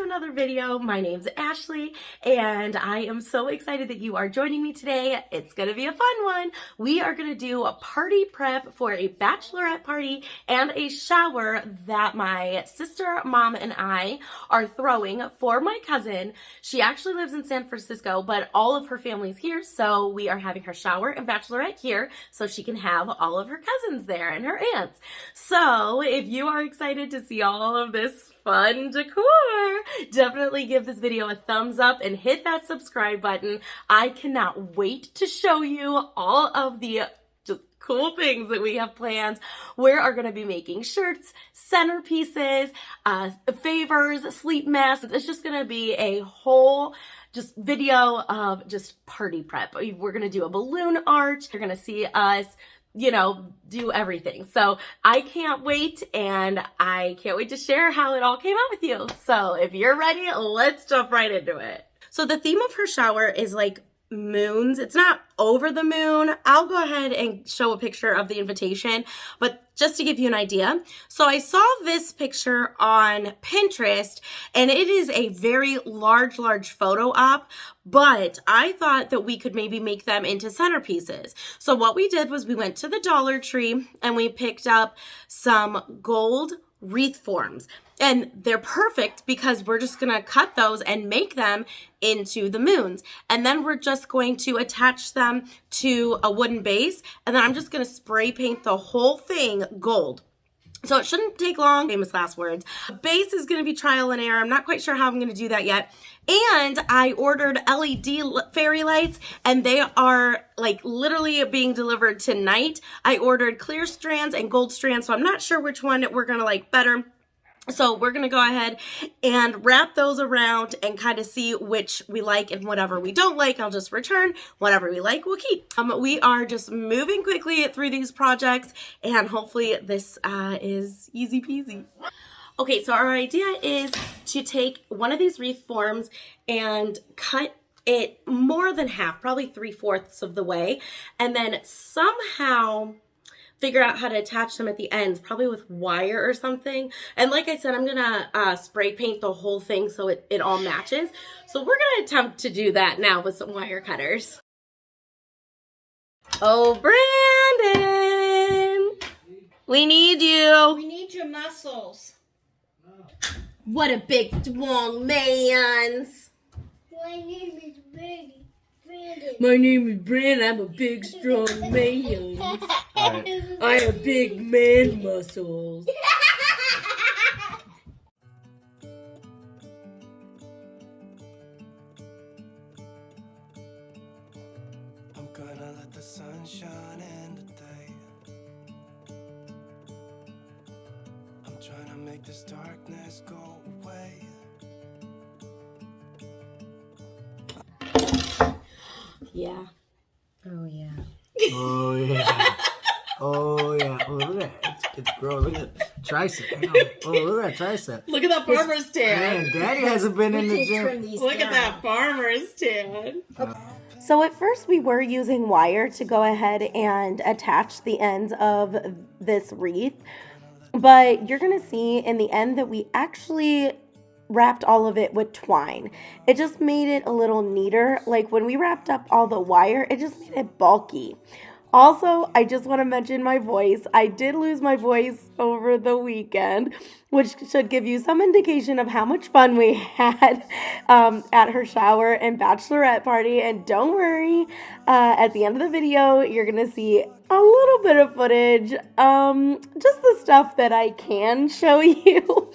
to another video. My name's Ashley and I am so excited that you are joining me today. It's gonna be a fun one. We are gonna do a party prep for a bachelorette party and a shower that my sister, mom, and I are throwing for my cousin. She actually lives in San Francisco, but all of her family's here, so we are having her shower and bachelorette here so she can have all of her cousins there and her aunts. So if you are excited to see all of this fun decor, definitely give this video a thumbs up and hit that subscribe button. I cannot wait to show you all of the just cool things that we have planned. We are going to be making shirts, centerpieces, favors, sleep masks. It's just going to be a whole just video of just party prep. We're going to do a balloon arch. You're going to see us, you know, do everything. So I can't wait, and I can't wait to share how it all came out with you. So if you're ready, let's jump right into it. So the theme of her shower is like moons. It's not over the moon. I'll go ahead and show a picture of the invitation, but just to give you an idea. So I saw this picture on Pinterest, and it is a very large photo op, but I thought that we could maybe make them into centerpieces. So what we did was we went to the Dollar Tree and we picked up some gold wreath forms, and they're perfect because we're just gonna cut those and make them into the moons, and then we're just going to attach them to a wooden base, and then I'm just gonna spray paint the whole thing gold. So it shouldn't take long. Famous last words. The base is going to be trial and error. I'm not quite sure how I'm going to do that yet. And I ordered LED fairy lights, and they are like literally being delivered tonight. I ordered clear strands and gold strands, so I'm not sure which one we're going to like better. So we're going to go ahead and wrap those around and kind of see which we like, and whatever we don't like, I'll just return. Whatever we like, we'll keep. We are just moving quickly through these projects, and hopefully this is easy peasy. Okay, so our idea is to take one of these wreath forms and cut it more than half, probably 3/4 of the way, and then somehow figure out how to attach them at the ends, probably with wire or something. And like I said, I'm gonna spray paint the whole thing so it all matches. So we're gonna attempt to do that now with some wire cutters. Oh, Brandon, we need you. We need your muscles. What a big, strong man. My name is Brandon. My name is Brandon. I'm a big, strong man. I have big man muscles. I'm gonna let the sun shine in today. I'm trying to make this darkness go away. Yeah. Oh yeah. Oh yeah. Oh yeah. Oh, look at that. It's growing. Look at that tricep. Oh, look at that tricep. Look at that farmer's tan. Man, Daddy hasn't been in the gym. Look at that farmer's tan. So at first we were using wire to go ahead and attach the ends of this wreath, but you're going to see in the end that we actually wrapped all of it with twine. It just made it a little neater. Like when we wrapped up all the wire, it just made it bulky. Also, I just want to mention my voice. I did lose my voice over the weekend, which should give you some indication of how much fun we had at her shower and bachelorette party. And don't worry, at the end of the video, you're going to see a little bit of footage, just the stuff that I can show you.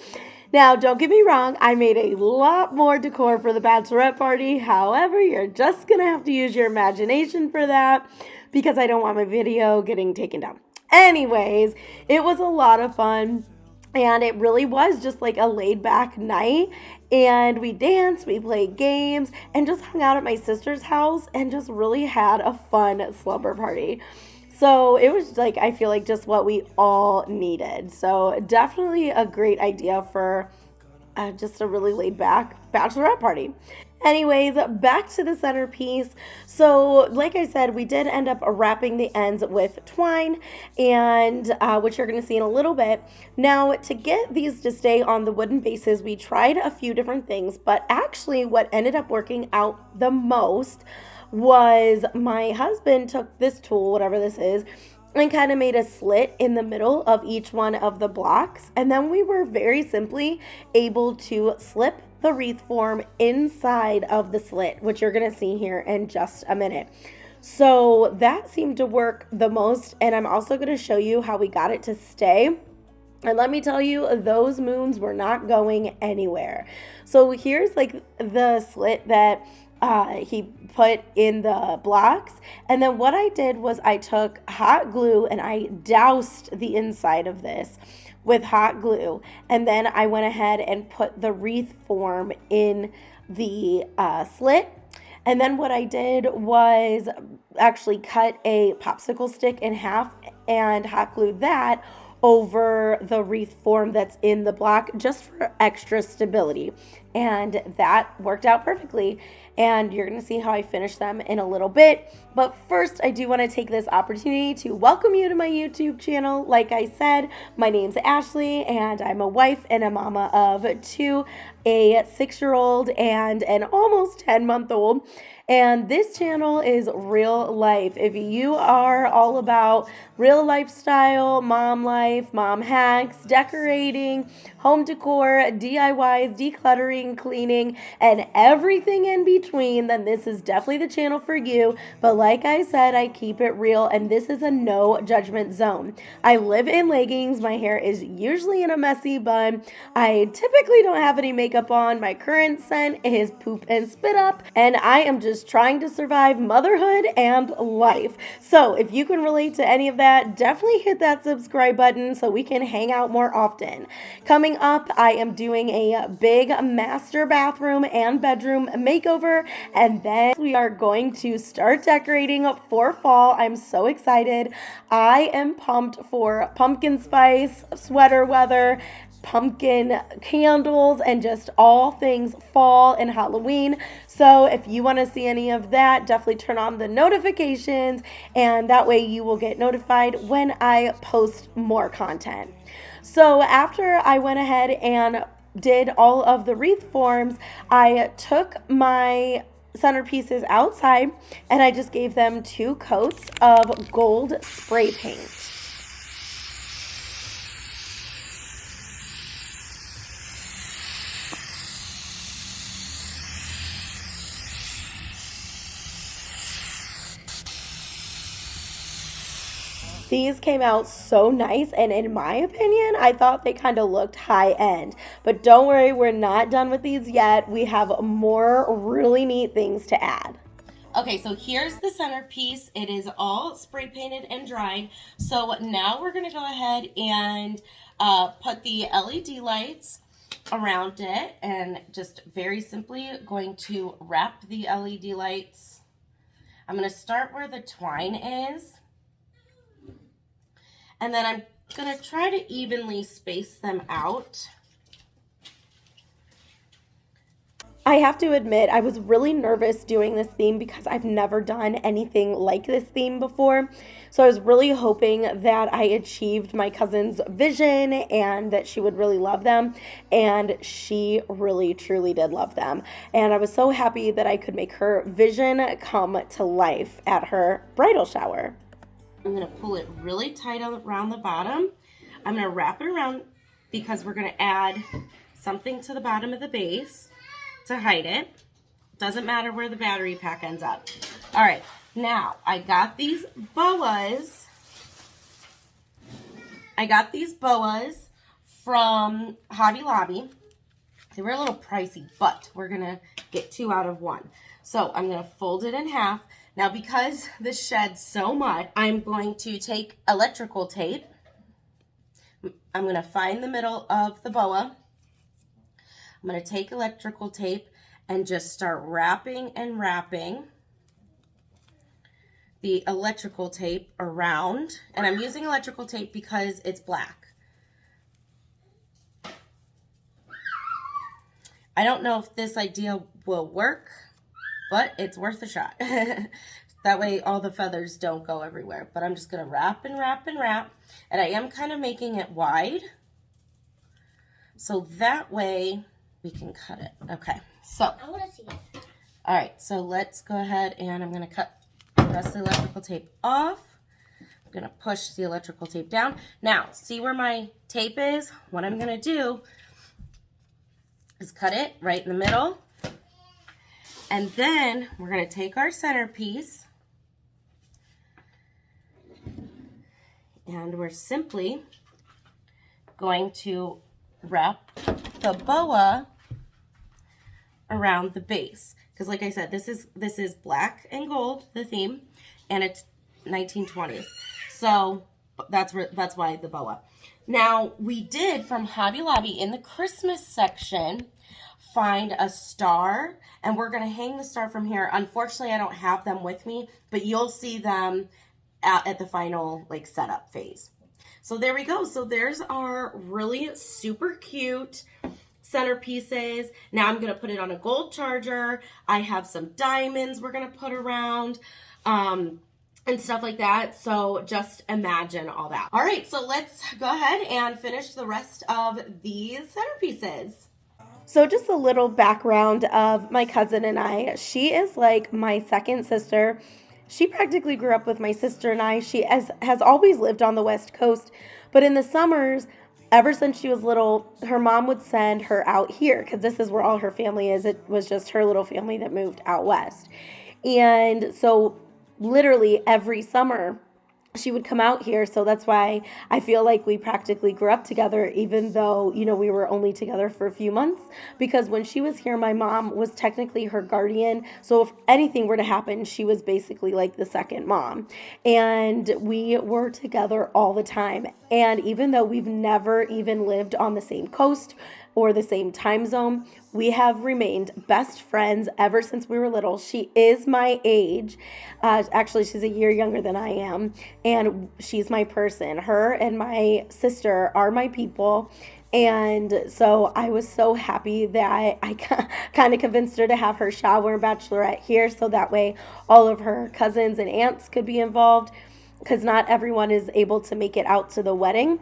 Now, don't get me wrong, I made a lot more decor for the bachelorette party. However, you're just going to have to use your imagination for that because I don't want my video getting taken down. Anyways, it was a lot of fun, and it really was just like a laid-back night. And we danced, we played games, and just hung out at my sister's house and just really had a fun slumber party. So it was like, I feel like just what we all needed. So definitely a great idea for just a really laid back bachelorette party. Anyways, back to the centerpiece. So, like I said, we did end up wrapping the ends with twine, and which you're going to see in a little bit. Now, to get these to stay on the wooden bases, we tried a few different things, but actually, what ended up working out the most was my husband took this tool, whatever this is, and kind of made a slit in the middle of each one of the blocks. And then we were very simply able to slip the wreath form inside of the slit, which you're going to see here in just a minute. So that seemed to work the most. And I'm also going to show you how we got it to stay. And let me tell you, those moons were not going anywhere. So here's like the slit that he put in the blocks. And then what I did was I took hot glue and I doused the inside of this with hot glue. And then I went ahead and put the wreath form in the slit. And then what I did was actually cut a popsicle stick in half and hot glued that over the wreath form that's in the block just for extra stability. And that worked out perfectly. And you're going to see how I finish them in a little bit. But first, I do want to take this opportunity to welcome you to my YouTube channel. Like I said, my name's Ashley, and I'm a wife and a mama of two, a 6-year-old and an almost 10-month-old. And this channel is real life. If you are all about real lifestyle, mom life, mom hacks, decorating, home decor, DIYs, decluttering, cleaning, and everything in between, then this is definitely the channel for you. But like I said, I keep it real, and this is a no judgment zone. I live in leggings. My hair is usually in a messy bun. I typically don't have any makeup on. My current scent is poop and spit up, and I am just trying to survive motherhood and life. So if you can relate to any of that, definitely hit that subscribe button so we can hang out more often. Coming up, I am doing a big master bathroom and bedroom makeover, and then we are going to start decorating for fall. I'm so excited. I am pumped for pumpkin spice, sweater weather, pumpkin candles, and just all things fall and Halloween. So if you want to see any of that, definitely turn on the notifications, and that way you will get notified when I post more content. So after I went ahead and did all of the wreath forms, I took my centerpieces outside and I just gave them 2 coats of gold spray paint. These came out so nice, and in my opinion, I thought they kind of looked high end. But don't worry, we're not done with these yet. We have more really neat things to add. Okay, so here's the centerpiece. It is all spray painted and dried. So now we're gonna go ahead and put the LED lights around it, and just very simply going to wrap the LED lights. I'm gonna start where the twine is. And then I'm going to try to evenly space them out. I have to admit, I was really nervous doing this theme because I've never done anything like this theme before. So I was really hoping that I achieved my cousin's vision and that she would really love them. And she really, truly did love them. And I was so happy that I could make her vision come to life at her bridal shower. I'm going to pull it really tight around the bottom. I'm going to wrap it around because we're going to add something to the bottom of the base to hide it. Doesn't matter where the battery pack ends up. All right, now I got these boas. From Hobby Lobby. They were a little pricey, but we're going to get 2 out of 1. So I'm going to fold it in half. Now, because this sheds so much, I'm going to take electrical tape. I'm going to find the middle of the boa. I'm going to take electrical tape and just start wrapping and wrapping the electrical tape around. And I'm using electrical tape because it's black. I don't know if this idea will work, but it's worth a shot. That way all the feathers don't go everywhere. But I'm just going to wrap and wrap and wrap. And I am kind of making it wide. So that way we can cut it. Okay, so. I want to see it. All right, so let's go ahead and I'm going to cut the rest of the electrical tape off. I'm going to push the electrical tape down. Now, see where my tape is? What I'm going to do is cut it right in the middle. And then we're going to take our centerpiece and we're simply going to wrap the boa around the base. Because like I said, this is black and gold, the theme, and it's 1920s. So that's why the boa. Now, we did from Hobby Lobby in the Christmas section find a star, and we're going to hang the star from here. Unfortunately, I don't have them with me, but you'll see them at the final like setup phase. So there we go. So there's our really super cute centerpieces. Now I'm going to put it on a gold charger. I have some diamonds we're going to put around and stuff like that. So just imagine all that. All right, so let's go ahead and finish the rest of these centerpieces. So just a little background of my cousin and I. She is like my second sister. She practically grew up with my sister and I. She has always lived on the West Coast, but in the summers, ever since she was little, her mom would send her out here because this is where all her family is. It was just her little family that moved out west. And so literally every summer she would come out here. So that's why I feel like we practically grew up together, even though, you know, we were only together for a few months, because when she was here, my mom was technically her guardian. So if anything were to happen, she was basically like the second mom. And we were together all the time. And even though we've never even lived on the same coast or the same time zone, we have remained best friends ever since we were little. She is my age. Actually, she's a year younger than I am, and she's my person. Her and my sister are my people. And so I was so happy that I kind of convinced her to have her shower and bachelorette here, so that way all of her cousins and aunts could be involved, because not everyone is able to make it out to the wedding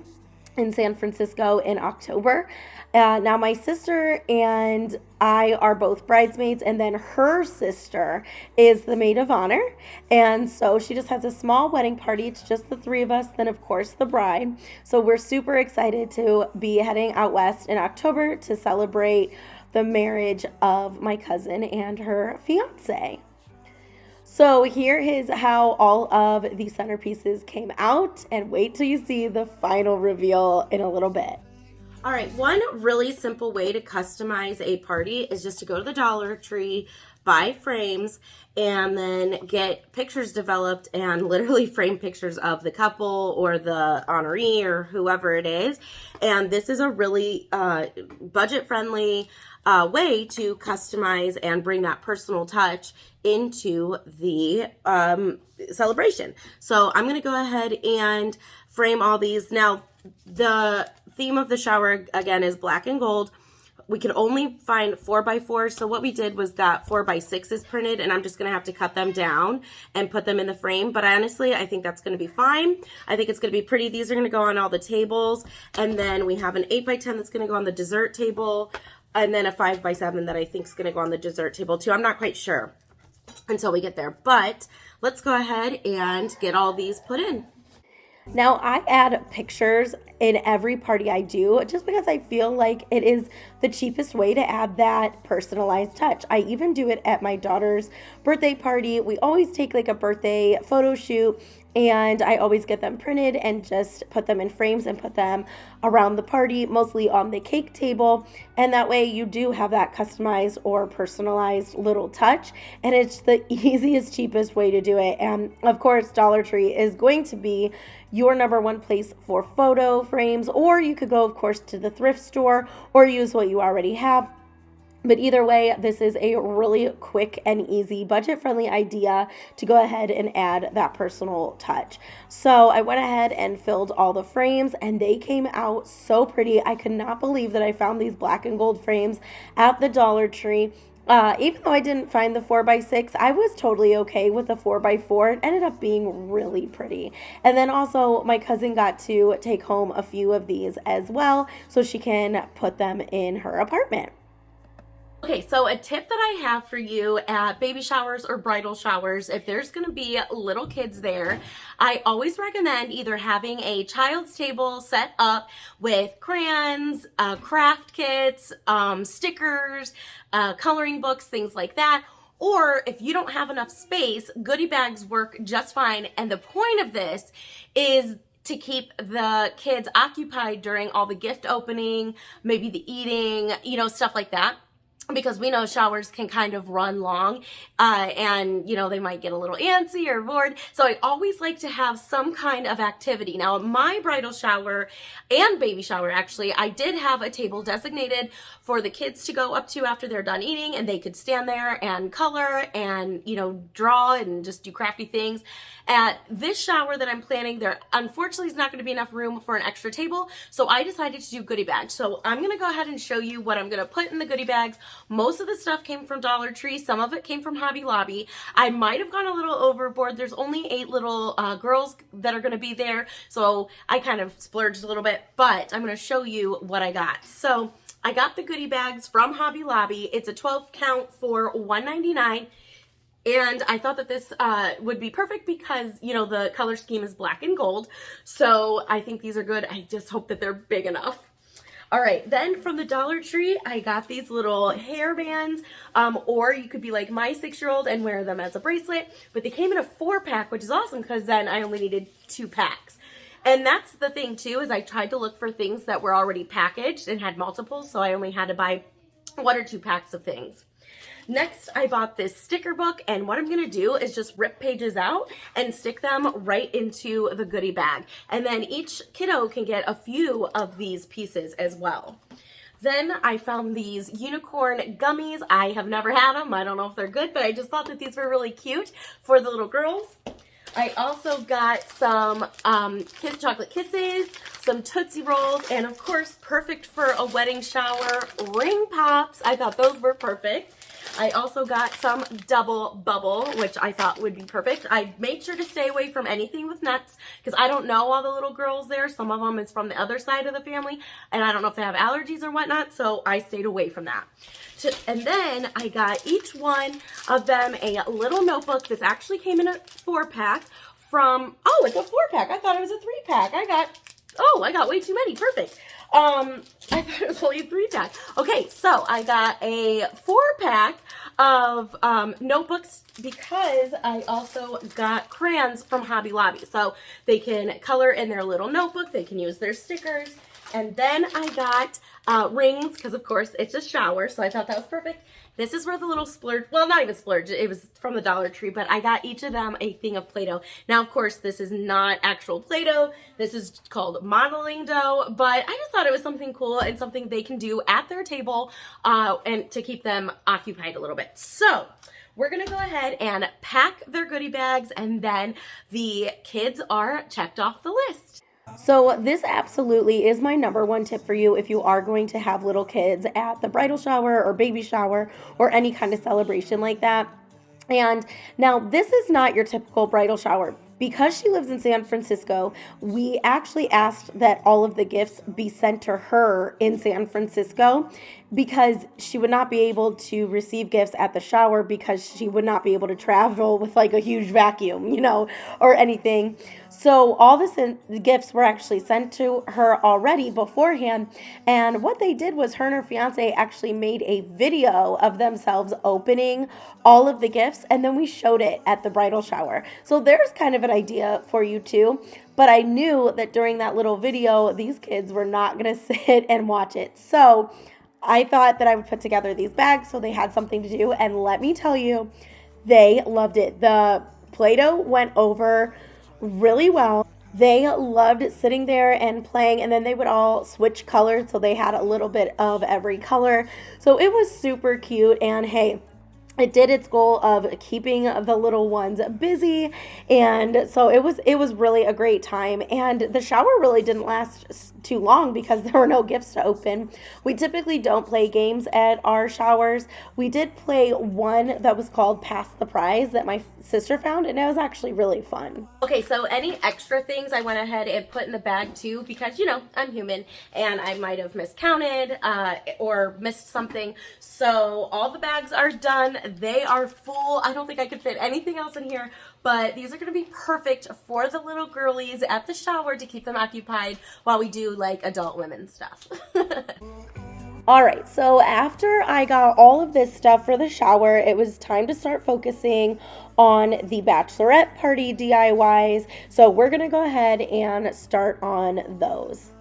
in San Francisco in October. Now my sister and I are both bridesmaids, and then her sister is the maid of honor. And so she just has a small wedding party. It's just the three of us, then of course the bride. So we're super excited to be heading out west in October to celebrate the marriage of my cousin and her fiance. So here is how all of the centerpieces came out, and wait till you see the final reveal in a little bit. All right, one really simple way to customize a party is just to go to the Dollar Tree, buy frames, and then get pictures developed and literally frame pictures of the couple or the honoree or whoever it is. And this is a really budget-friendly way to customize and bring that personal touch into the celebration. So I'm going to go ahead and frame all these. Now, the theme of the shower, again, is black and gold. We could only find 4x4, so what we did was got 4x6s printed, and I'm just going to have to cut them down and put them in the frame. But honestly, I think that's going to be fine. I think it's going to be pretty. These are going to go on all the tables, and then we have an 8x10 that's going to go on the dessert table, and then a 5x7 that I think is going to go on the dessert table too. I'm not quite sure until we get there, but let's go ahead and get all these put in. Now, I add pictures in every party I do just because I feel like it is the cheapest way to add that personalized touch. I even do it at my daughter's birthday party. We always take like a birthday photo shoot, and I always get them printed and just put them in frames and put them around the party, mostly on the cake table. And that way you do have that customized or personalized little touch. And it's the easiest, cheapest way to do it. And of course, Dollar Tree is going to be your number one place for photo frames, or you could go, of course, to the thrift store or use what you already have. But either way, this is a really quick and easy, budget-friendly idea to go ahead and add that personal touch. So I went ahead and filled all the frames, and they came out so pretty. I could not believe that I found these black and gold frames at the Dollar Tree. Even though I didn't find the 4x6, I was totally okay with the 4x4. It ended up being really pretty. And then also my cousin got to take home a few of these as well, so she can put them in her apartment. Okay, so a tip that I have for you at baby showers or bridal showers, if there's going to be little kids there, I always recommend either having a child's table set up with crayons, craft kits, stickers, coloring books, things like that. Or if you don't have enough space, goodie bags work just fine. And the point of this is to keep the kids occupied during all the gift opening, maybe the eating, stuff like that. Because we know showers can kind of run long and, they might get a little antsy or bored. So I always like to have some kind of activity. Now, at my bridal shower and baby shower, actually, I did have a table designated for the kids to go up to after they're done eating, and they could stand there and color and, draw and just do crafty things. At this shower that I'm planning, there unfortunately is not going to be enough room for an extra table. So I decided to do goodie bags. So I'm going to go ahead and show you what I'm going to put in the goodie bags. Most of the stuff came from Dollar Tree. Some of it came from Hobby Lobby. I might have gone a little overboard. There's only 8 little girls that are going to be there. So I kind of splurged a little bit, but I'm going to show you what I got. So I got the goodie bags from Hobby Lobby. It's a 12 count for $1.99. And I thought that this would be perfect because, the color scheme is black and gold. So I think these are good. I just hope that they're big enough. All right, then from the Dollar Tree, I got these little hair bands, or you could be like my 6-year-old and wear them as a bracelet. But they came in a 4-pack, which is awesome because then I only needed 2 packs. And that's the thing too, is I tried to look for things that were already packaged and had multiples, so I only had to buy 1 or 2 packs of things. Next, I bought this sticker book, and what I'm going to do is just rip pages out and stick them right into the goodie bag. And then each kiddo can get a few of these pieces as well. Then I found these unicorn gummies. I have never had them. I don't know if they're good, but I just thought that these were really cute for the little girls. I also got some chocolate kisses, some Tootsie Rolls, and of course, perfect for a wedding shower, ring pops. I thought those were perfect. I also got some double bubble, which I thought would be perfect. I made sure to stay away from anything with nuts because I don't know all the little girls there. Some of them is from the other side of the family, and I don't know if they have allergies or whatnot, so I stayed away from that. And then I got each one of them a little notebook. This actually came in a 4-pack from, oh, it's a 4-pack. I thought it was a 3-pack. I got way too many. Perfect. I thought it was only a 3-pack. Okay, so I got a 4-pack of notebooks because I also got crayons from Hobby Lobby. So they can color in their little notebook. They can use their stickers. And then I got rings because, of course, it's a shower. So I thought that was perfect. This is where the little splurge, well, not even splurge, it was from the Dollar Tree, but I got each of them a thing of Play-Doh. Now, of course, this is not actual Play-Doh. This is called modeling dough, but I just thought it was something cool and something they can do at their table and to keep them occupied a little bit. So we're going to go ahead and pack their goodie bags, and then the kids are checked off the list. So this absolutely is my number 1 tip for you if you are going to have little kids at the bridal shower or baby shower or any kind of celebration like that. And now this is not your typical bridal shower. Because she lives in San Francisco, we actually asked that all of the gifts be sent to her in San Francisco because she would not be able to receive gifts at the shower because she would not be able to travel with like a huge vacuum, or anything. So all the gifts were actually sent to her already beforehand. And what they did was her and her fiance actually made a video of themselves opening all of the gifts, and then we showed it at the bridal shower. So there's kind of an idea for you too. But I knew that during that little video, these kids were not going to sit and watch it. So I thought that I would put together these bags so they had something to do. And let me tell you, they loved it. The Play-Doh went over really well. They loved sitting there and playing, and then they would all switch colors, so they had a little bit of every color. So it was super cute, and hey, it did its goal of keeping the little ones busy, and so it was really a great time. And the shower really didn't last too long because there were no gifts to open. We typically don't play games at our showers. We did play one that was called Pass the Prize that my sister found, and it was actually really fun. Okay, so any extra things I went ahead and put in the bag too, because I'm human and I might have miscounted or missed something. So all the bags are done. They are full. I don't think I could fit anything else in here, but these are going to be perfect for the little girlies at the shower to keep them occupied while we do like adult women stuff. All right, so after I got all of this stuff for the shower, it was time to start focusing on the bachelorette party DIYs. So we're gonna go ahead and start on those.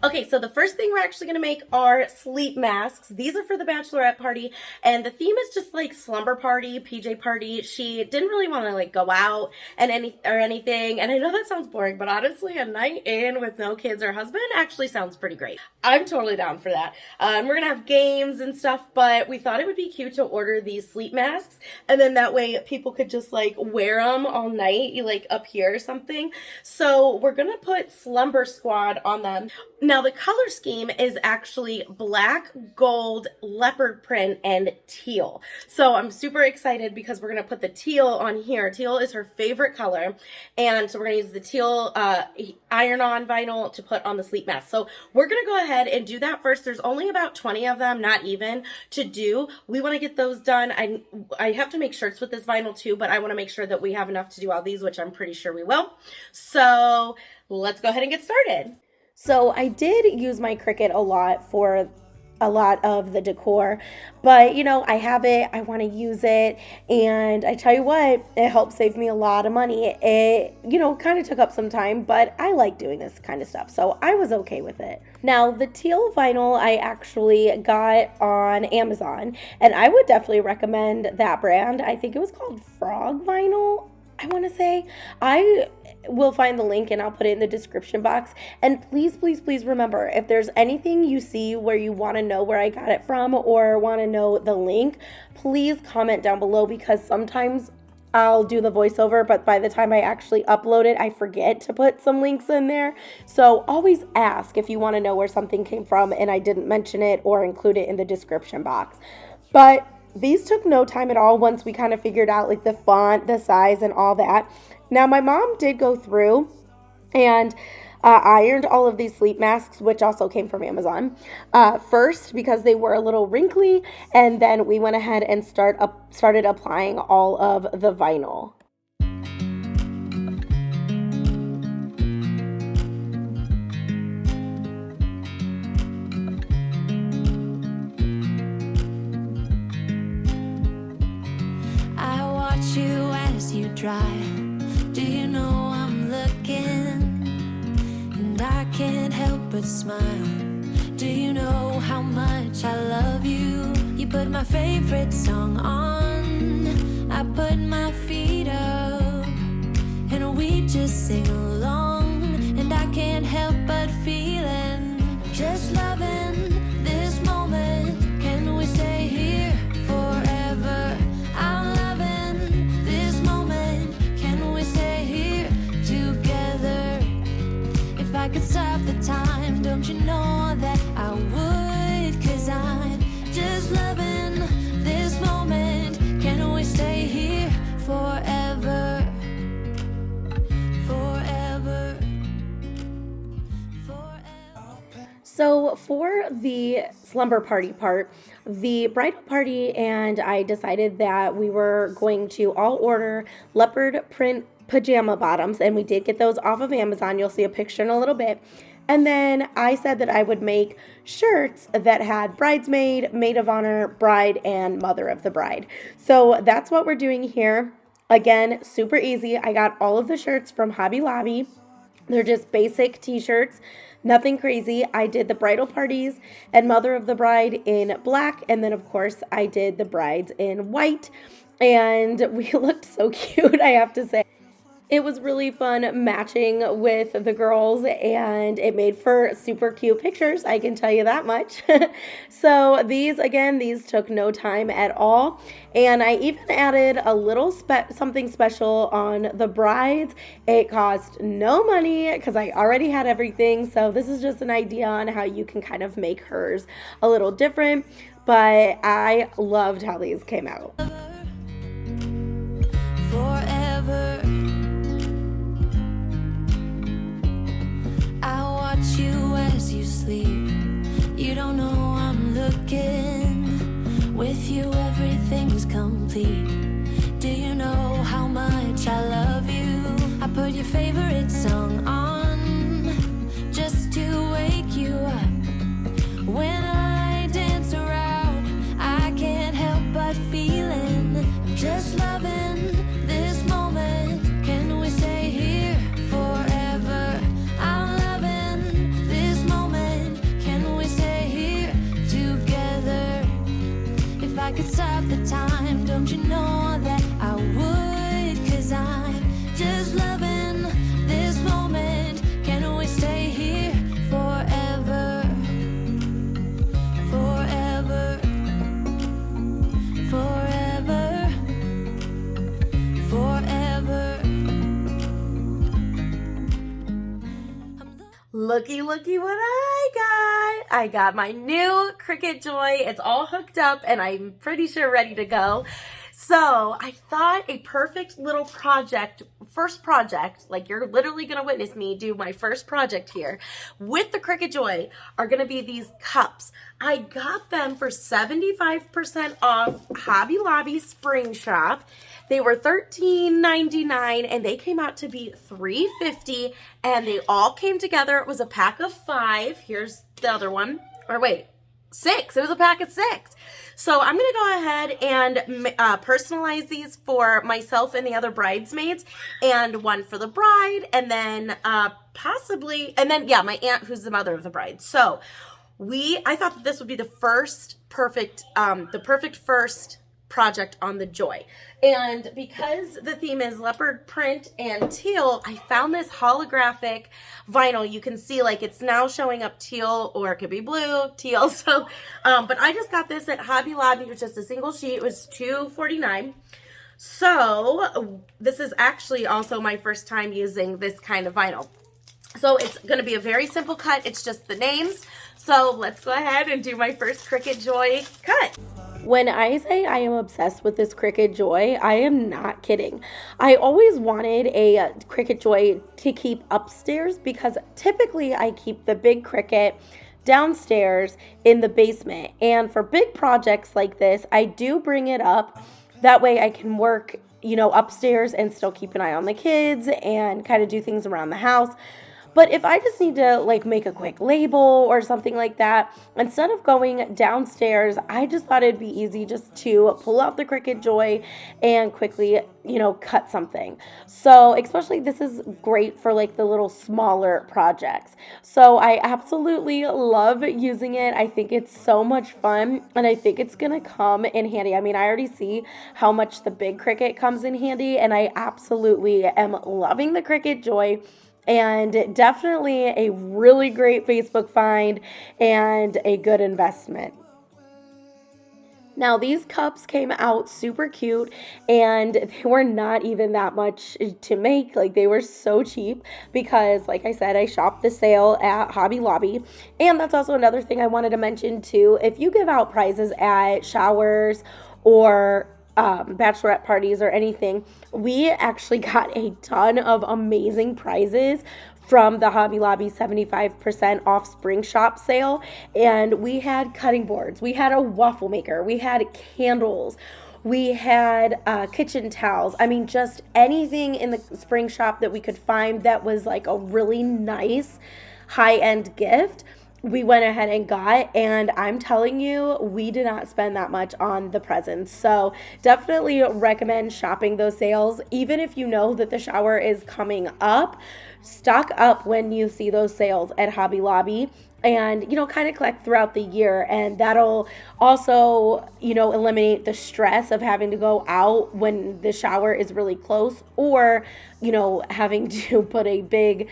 Okay, so the first thing we're actually going to make are sleep masks. These are for the bachelorette party, and the theme is just like slumber party, PJ party. She didn't really want to like go out and anything, and I know that sounds boring, but honestly, a night in with no kids or husband actually sounds pretty great. I'm totally down for that. We're going to have games and stuff, but we thought it would be cute to order these sleep masks, and then that way people could just like wear them all night, like up here or something. So we're going to put Slumber Squad on them. Now, the color scheme is actually black, gold, leopard print, and teal. So I'm super excited because we're going to put the teal on here. Teal is her favorite color. And so we're going to use the teal iron-on vinyl to put on the sleep mask. So we're going to go ahead and do that first. There's only about 20 of them, not even, to do. We want to get those done. I have to make shirts with this vinyl too, but I want to make sure that we have enough to do all these, which I'm pretty sure we will. So let's go ahead and get started. So I did use my Cricut a lot for a lot of the decor, but I have it, I want to use it, and I tell you what, it helped save me a lot of money. It, kind of took up some time, but I like doing this kind of stuff, so I was okay with it. Now, the teal vinyl I actually got on Amazon, and I would definitely recommend that brand. I think it was called Frog Vinyl, I want to say. I will find the link and I'll put it in the description box. And please, please, please remember, if there's anything you see where you want to know where I got it from or want to know the link, please comment down below, because sometimes I'll do the voiceover, but by the time I actually upload it, I forget to put some links in there. So always ask if you want to know where something came from and I didn't mention it or include it in the description box. But these took no time at all once we kind of figured out like the font, the size, and all that. Now, my mom did go through and ironed all of these sleep masks, which also came from Amazon, first because they were a little wrinkly, and then we went ahead and started applying all of the vinyl. You as you drive, do you know I'm looking, and I can't help but smile. Do you know how much I love you? You put my favorite song on, I put my feet up, and we just sing along, and I can't help but feeling, just loving this moment. Can we stay here forever? I'm loving this moment. Can we stay here together? If I could stop the time, don't you know that I would? 'Cause I'm just loving this moment. Can we stay here forever? Forever. Forever. So for the slumber party part, the bridal party and I decided that we were going to all order leopard print pajama bottoms, and we did get those off of Amazon. You'll see a picture in a little bit. And then I said that I would make shirts that had bridesmaid, maid of honor, bride, and mother of the bride. So that's what we're doing here. Again, super easy. I got all of the shirts from Hobby Lobby. They're just basic t-shirts, nothing crazy. I did the bridal parties and mother of the bride in black, and then of course I did the brides in white, and we looked so cute, I have to say. It was really fun matching with the girls, and it made for super cute pictures, I can tell you that much. So these took no time at all, and I even added a little something special on the brides. It cost no money because I already had everything, so this is just an idea on how you can kind of make hers a little different, but I loved how these came out. Forever. I watch you as you sleep. You don't know I'm looking. With you everything's complete. Do you know how much I love you? I put your favorite song on just to wake you up. When I dance around, I can't help but feeling I'm just loving this moment. Can we stay here forever? I'm loving this moment. Can we stay here together? If I could stop the time, don't you know that I would? 'Cause I'm just loving this moment. Can we stay here forever? Forever. Forever. Forever. Looky what I got. I got my new Cricut Joy. It's all hooked up and I'm pretty sure ready to go. So I thought a perfect little first project, like you're literally going to witness me do my first project here with the Cricut Joy, are going to be these cups. I got them for 75% off Hobby Lobby Spring Shop. They were $13.99 and they came out to be $3.50, and they all came together. It was a pack of 5. Here's the other one. Or wait, 6. It was a pack of 6. So I'm going to go ahead and personalize these for myself and the other bridesmaids, and one for the bride, and then my aunt who's the mother of the bride. So I thought that this would be the perfect first project on the Joy. And because the theme is leopard print and teal, I found this holographic vinyl. You can see like it's now showing up teal, or it could be blue, teal. So, but I just got this at Hobby Lobby. It was just a single sheet. It was $2.49. So this is actually also my first time using this kind of vinyl. So it's going to be a very simple cut. It's just the names. So let's go ahead and do my first Cricut Joy cut. When I say I am obsessed with this Cricut Joy, I am not kidding. I always wanted a Cricut Joy to keep upstairs because typically I keep the big Cricut downstairs in the basement. And for big projects like this, I do bring it up. That way I can work, upstairs and still keep an eye on the kids and kind of do things around the house. But if I just need to make a quick label or something like that, instead of going downstairs, I just thought it'd be easy just to pull out the Cricut Joy and quickly, cut something. So especially this is great for the little smaller projects. So I absolutely love using it. I think it's so much fun, and I think it's going to come in handy. I mean, I already see how much the big Cricut comes in handy, and I absolutely am loving the Cricut Joy. And definitely a really great Facebook find and a good investment. Now, these cups came out super cute, and they were not even that much to make. They were so cheap because, like I said, I shopped the sale at Hobby Lobby. And that's also another thing I wanted to mention too. If you give out prizes at showers or bachelorette parties or anything, we actually got a ton of amazing prizes from the Hobby Lobby 75% off spring shop sale. And we had cutting boards, we had a waffle maker, we had candles, we had kitchen towels. I mean, just anything in the spring shop that we could find that was a really nice high-end gift, we went ahead and got. And I'm telling you, we did not spend that much on the presents. So definitely recommend shopping those sales. Even if you know that the shower is coming up, stock up when you see those sales at Hobby Lobby, and, you know, kind of collect throughout the year. And that'll also, you know, eliminate the stress of having to go out when the shower is really close, or, you know, having to put a big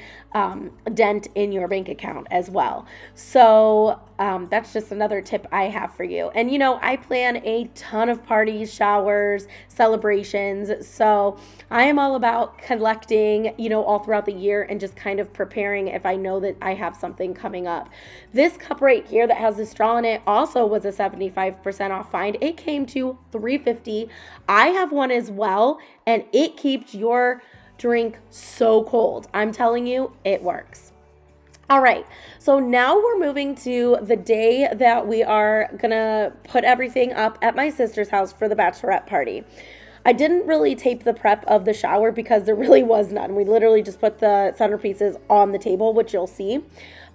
dent in your bank account as well. So that's just another tip I have for you. And, you know, I plan a ton of parties, showers, celebrations. So I am all about collecting, you know, all throughout the year and just kind of preparing if I know that I have something coming up. This cup right here that has the straw in it also was a 75% off find. It came to $3.50. I have one as well, and it keeps your drink so cold. I'm telling you, it works. All right, so now we're moving to the day that we are gonna put everything up at my sister's house for the bachelorette party. I didn't really tape the prep of the shower because there really was none. We literally just put the centerpieces on the table, which you'll see.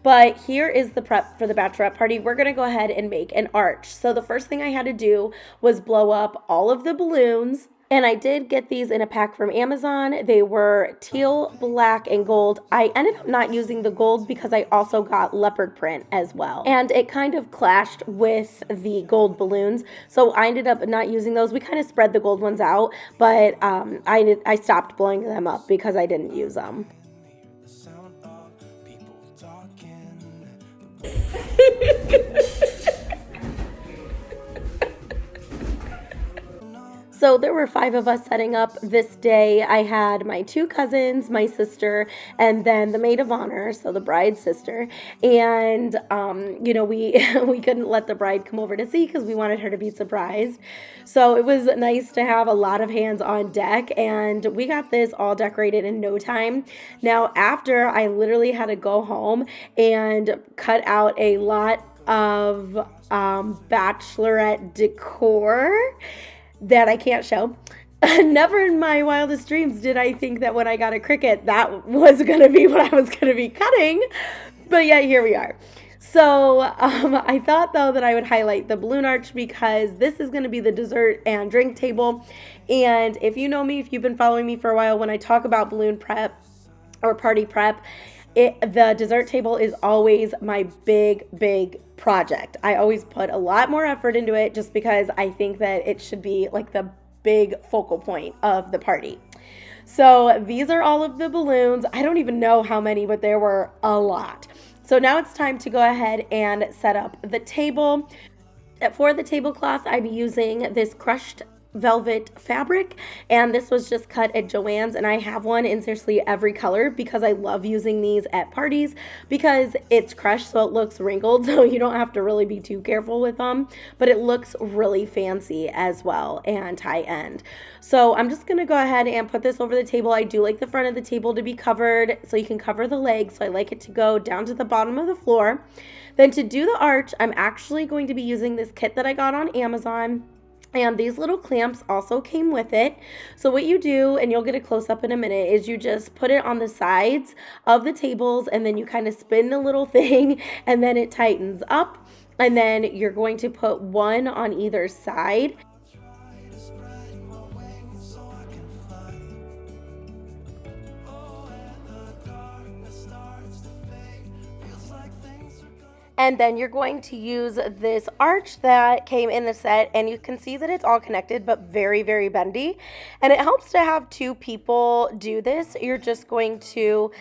But here is the prep for the bachelorette party. We're gonna go ahead and make an arch. So the first thing I had to do was blow up all of the balloons. And I did get these in a pack from Amazon. They were teal, black, and gold. I ended up not using the gold because I also got leopard print as well. And it kind of clashed with the gold balloons. So I ended up not using those. We kind of spread the gold ones out, but I stopped blowing them up because I didn't use them. The sound of people talking. So there were 5 of us setting up this day. I had my 2 cousins, my sister, and then the maid of honor, so the bride's sister. And, you know, we couldn't let the bride come over to see because we wanted her to be surprised. So it was nice to have a lot of hands on deck, and we got this all decorated in no time. Now, after, I literally had to go home and cut out a lot of bachelorette decor that I can't show. Never in my wildest dreams did I think that when I got a Cricut, that was going to be what I was going to be cutting. But yet here we are. So I thought, though, that I would highlight the balloon arch because this is going to be the dessert and drink table. And if you know me, if you've been following me for a while, when I talk about balloon prep or party prep, the dessert table is always my big project. I always put a lot more effort into it just because I think that it should be like the big focal point of the party. So these are all of the balloons. I don't even know how many, but there were a lot. So now it's time to go ahead and set up the table. For the tablecloth, I'm using this crushed velvet fabric, and this was just cut at Joann's, and I have one in seriously every color because I love using these at parties because it's crushed so it looks wrinkled, so you don't have to really be too careful with them, but it looks really fancy as well and high end. So I'm just gonna go ahead and put this over the table. I do like the front of the table to be covered so you can cover the legs, so I like it to go down to the bottom of the floor. Then to do the arch, I'm actually going to be using this kit that I got on Amazon. And these little clamps also came with it. So what you do, and you'll get a close-up in a minute, is you just put it on the sides of the tables, and then you kind of spin the little thing, and then it tightens up. And then you're going to put one on either side. Try to spread my wings so I can fly. Oh, and the darkness starts to fade. Feels like things are gone. And then you're going to use this arch that came in the set, and you can see that it's all connected but very bendy, and it helps to have 2 people do this. You're just going to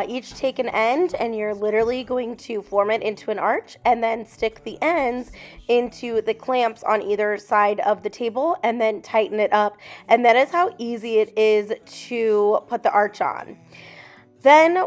each take an end, and you're literally going to form it into an arch and then stick the ends into the clamps on either side of the table and then tighten it up, and that is how easy it is to put the arch on. Then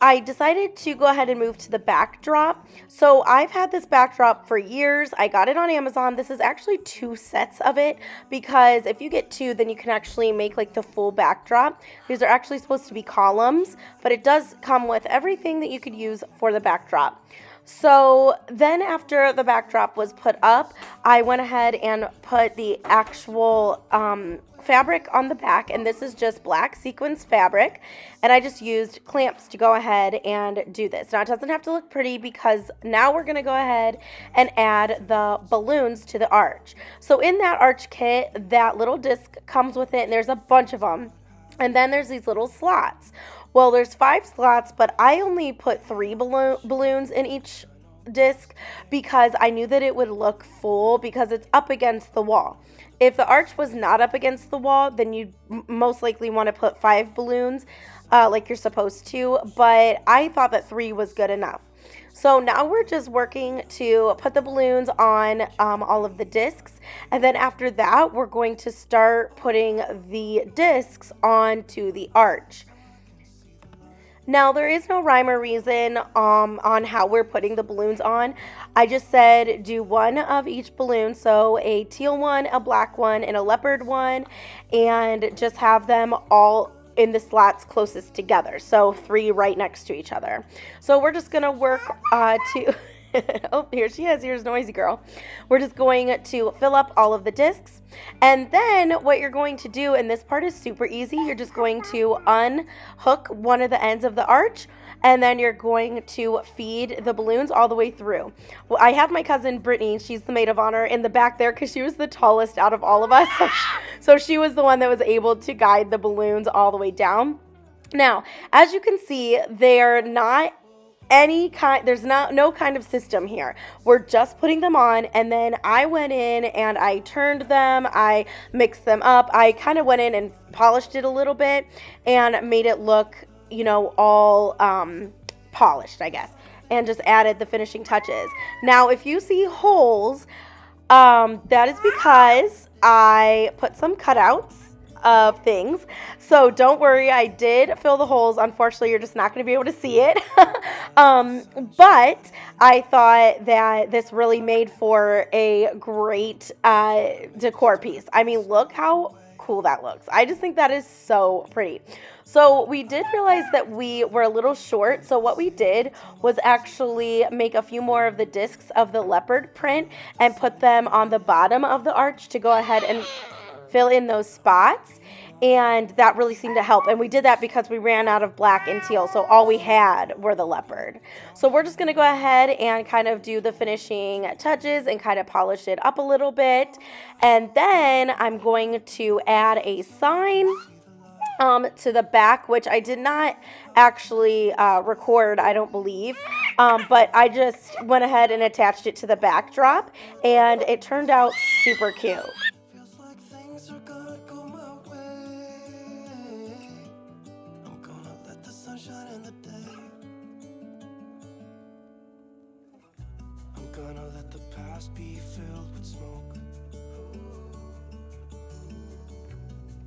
I decided to go ahead and move to the backdrop. So I've had this backdrop for years. I got it on Amazon. This is actually 2 sets of it because if you get 2, then you can actually make like the full backdrop. These are actually supposed to be columns, but it does come with everything that you could use for the backdrop. So then after the backdrop was put up, I went ahead and put the actual fabric on the back, and this is just black sequins fabric, and I just used clamps to go ahead and do this. Now it doesn't have to look pretty because now we're going to go ahead and add the balloons to the arch. So in that arch kit, that little disc comes with it, and there's a bunch of them. And then there's these little slots. Well, there's 5 slots, but I only put 3 balloons in each disc because I knew that it would look full because it's up against the wall. If the arch was not up against the wall, then you'd most likely want to put 5 balloons like you're supposed to, but I thought that 3 was good enough. So now we're just working to put the balloons on all of the discs, and then after that we're going to start putting the discs onto the arch. Now, there is no rhyme or reason on how we're putting the balloons on. I just said do 1 of each balloon, so a teal one, a black one, and a leopard one, and just have them all in the slots closest together, so 3 right next to each other. So we're just going to work to... Oh, here she is. Here's Noisy Girl. We're just going to fill up all of the discs. And then what you're going to do, and this part is super easy, you're just going to unhook one of the ends of the arch, and then you're going to feed the balloons all the way through. Well, I have my cousin Brittany, she's the maid of honor, in the back there because she was the tallest out of all of us. So she was the one that was able to guide the balloons all the way down. Now, as you can see, they're not there's no kind of system here. We're just putting them on, and then I went in and I turned them, I mixed them up, I kind of went in and polished it a little bit and made it look, you know, all polished, I guess, and just added the finishing touches. Now, if you see holes, that is because I put some cutouts of things, so don't worry, I did fill the holes. Unfortunately, you're just not going to be able to see it. But I thought that this really made for a great decor piece. I mean, look how cool that looks. I just think that is so pretty. So we did realize that we were a little short, so what we did was actually make a few more of the discs of the leopard print and put them on the bottom of the arch to go ahead and fill in those spots, and that really seemed to help. And we did that because we ran out of black and teal, so all we had were the leopard. So we're just going to go ahead and kind of do the finishing touches and kind of polish it up a little bit, and then I'm going to add a sign to the back, which I did not actually record, I don't believe, but I just went ahead and attached it to the backdrop, and it turned out super cute. Feels like things are gonna go my way. I'm gonna let the sun shine in the day. I'm gonna let the past be filled with smoke,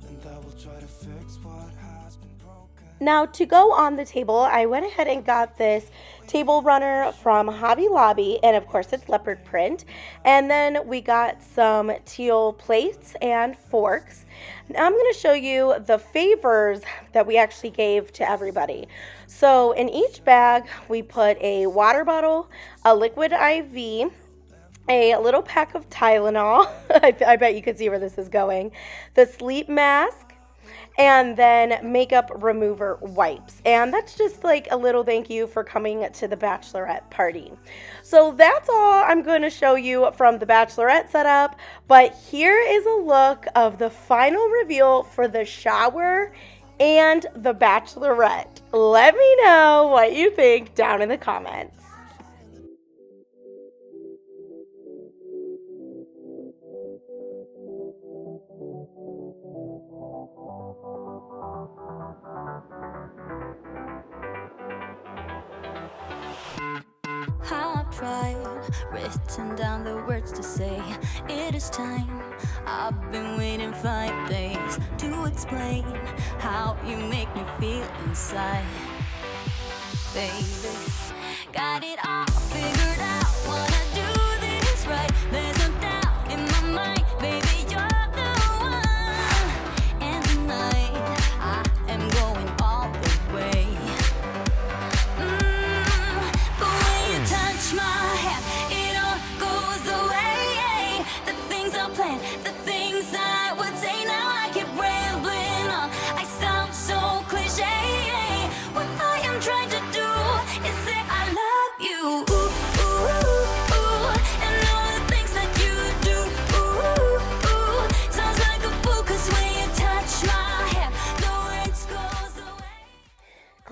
and I will try to fix what has been broken. Now, to go on the table, I went ahead and got this table runner from Hobby Lobby, and of course it's leopard print. And then we got some teal plates and forks. Now I'm going to show you the favors that we actually gave to everybody. So in each bag, we put a water bottle, a liquid IV, a little pack of Tylenol, I bet you could see where this is going, the sleep mask, and then makeup remover wipes. And that's just like a little thank you for coming to the bachelorette party. So that's all I'm going to show you from the bachelorette setup, but here is a look of the final reveal for the shower and the bachelorette. Let me know what you think down in the comments. I've tried, written down the words to say. It is time. I've been waiting 5 days to explain how you make me feel inside. Baby, got it all figured out. Wanna do this right. There's no doubt in my mind. Baby, you're the one. And tonight, I am going all the way. The way you touch my hand, it all goes away. The things I planned, the things I would say, now I keep rambling on. I sound so cliche. What I am trying to do is say I love you.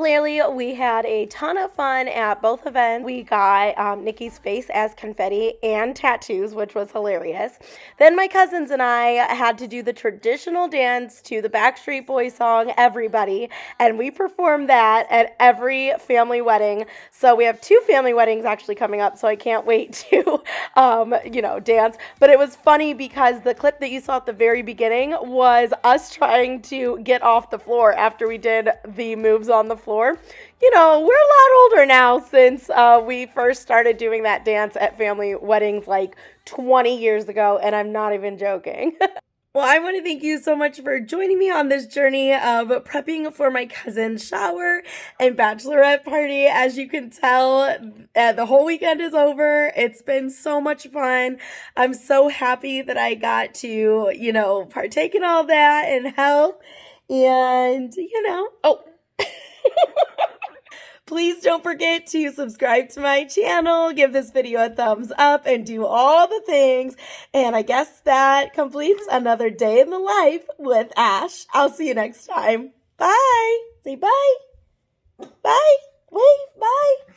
clearly, we had a ton of fun at both events. We got Nikki's face as confetti and tattoos, which was hilarious. Then my cousins and I had to do the traditional dance to the Backstreet Boys song, Everybody, and we performed that at every family wedding. So we have 2 family weddings actually coming up, so I can't wait to, dance. But it was funny because the clip that you saw at the very beginning was us trying to get off the floor after we did the moves on the floor. You know, we're a lot older now since we first started doing that dance at family weddings like 20 years ago, and I'm not even joking. Well, I want to thank you so much for joining me on this journey of prepping for my cousin's shower and bachelorette party. As you can tell, the whole weekend is over. It's been so much fun. I'm so happy that I got to, partake in all that and help. And, please don't forget to subscribe to my channel, give this video a thumbs up, and do all the things. And I guess that completes another day in the life with Ash. I'll see you next time. Bye. Say bye. Bye. Wave. Bye.